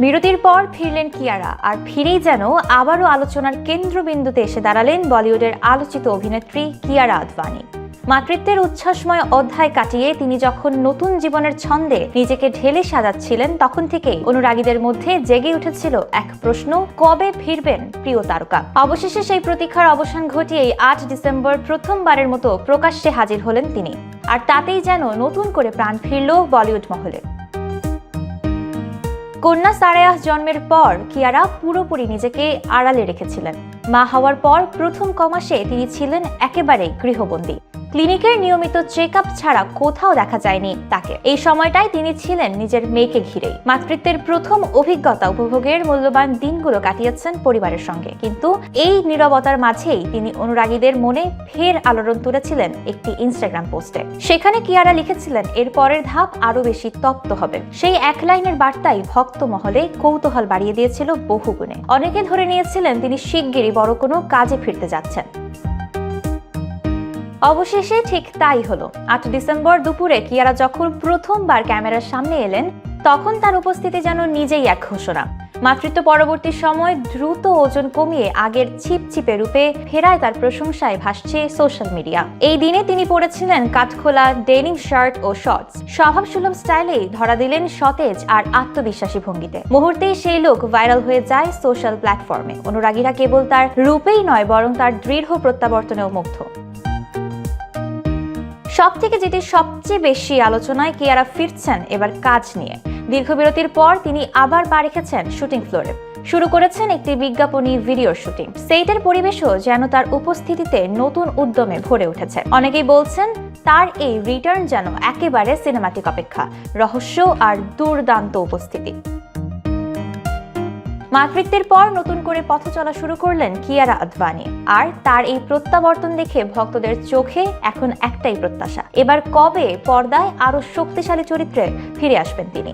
বিরতির পর ফিরলেন কিয়ারা, আর ফিরেই যেন আবারও আলোচনার কেন্দ্রবিন্দুতে এসে দাঁড়ালেন বলিউডের আলোচিত অভিনেত্রী কিয়ারা আদভানি। মাতৃত্বের উচ্ছ্বাসময় অধ্যায় কাটিয়ে তিনি যখন নতুন জীবনের ছন্দে নিজেকে ঢেলে সাজাচ্ছিলেন, তখন থেকেই অনুরাগীদের মধ্যে জেগে উঠেছিল এক প্রশ্ন: কবে ফিরবেন প্রিয় তারকা? অবশেষে সেই প্রতীক্ষার অবসান ঘটিয়েই 8 ডিসেম্বর প্রথমবারের মতো প্রকাশ্যে হাজির হলেন তিনি, আর তাতেই যেন নতুন করে প্রাণ ফিরল বলিউড মহলে। কন্যা সারায়াহ জন্মের পর কিয়ারা পুরোপুরি নিজেকে আড়ালে রেখেছিলেন। মা হওয়ার পর প্রথম কমাসে তিনি ছিলেন একেবারে গৃহবন্দী। ক্লিনিকের নিয়মিত চেকআপ ছাড়া কোথাও দেখা যায়নি তাকে। এই সময়টাই তিনি ছিলেন নিজের মেয়েকে ঘিরেই। মাতৃত্বের প্রথম অভিজ্ঞতা উপভোগের মূল্যবান দিনগুলো কাটিয়েছেন পরিবারের সঙ্গে, কিন্তু এই নীরবতার মাঝেই তিনি অনুরাগীদের মনে ফের আলোড়ন তুলেছিলেন একটি ইনস্টাগ্রাম পোস্টে। সেখানে কিয়ারা লিখেছিলেন, এর পরের ধাপ আরো বেশি তপ্ত হবে। সেই এক লাইনের বার্তাই ভক্ত মহলে কৌতূহল বাড়িয়ে দিয়েছিল বহুগুণে। অনেকে ধরে নিয়েছিলেন তিনি শিগগিরই বড় কোনো কাজে ফিরতে যাচ্ছেন। অবশেষে ঠিক তাই হলো। 8 ডিসেম্বর দুপুরে কিয়ারা যখন প্রথমবার ক্যামেরার সামনে এলেন, তখন তার উপস্থিতি যেন নিজেই এক ঘোষণা। মাতৃত্ব পরবর্তী সময় দ্রুত ওজন কমিয়ে আগের ছিপছিপে রূপে ফেরায় তার প্রশংসায় ভাসছে সোশ্যাল মিডিয়া। এই দিনে তিনি পরেছিলেন কাঠখোলা ডেনিম শার্ট ও শর্টস। স্বভাবসুলভ স্টাইলেই ধরা দিলেন সতেজ আর আত্মবিশ্বাসী ভঙ্গিতে। মুহূর্তেই সেই লুক ভাইরাল হয়ে যায় সোশ্যাল প্ল্যাটফর্মে। অনুরাগীরা কেবল তার রূপেই নয়, বরং তার দৃঢ় প্রত্যাবর্তনেও মুগ্ধ। সবথেকে যেটি সবচেয়ে বেশি আলোচনায়, কিয়ারা ফিরছেন এবার কাজ নিয়ে। দীর্ঘ বিরতির পর তিনি আবার পা রেখেছেন শুটিং ফ্লোরে। শুরু করেছেন একটি বিজ্ঞাপনী ভিডিওর শুটিং। সেটের পরিবেশও যেন তার উপস্থিতিতে নতুন উদ্যমে ভরে উঠেছে। অনেকেই বলছেন তার এই রিটার্ন যেন একেবারে সিনেমাটিক অপেক্ষা, রহস্য আর দুর্দান্ত উপস্থিতি। মাতৃত্বের পর নতুন করে পথ চলা শুরু করলেন কিয়ারা আদভানি, আর তার এই প্রত্যাবর্তন দেখে ভক্তদের চোখে এখন একটাই প্রত্যাশা: এবার কবে পর্দায় আরো শক্তিশালী চরিত্রে ফিরে আসবেন তিনি।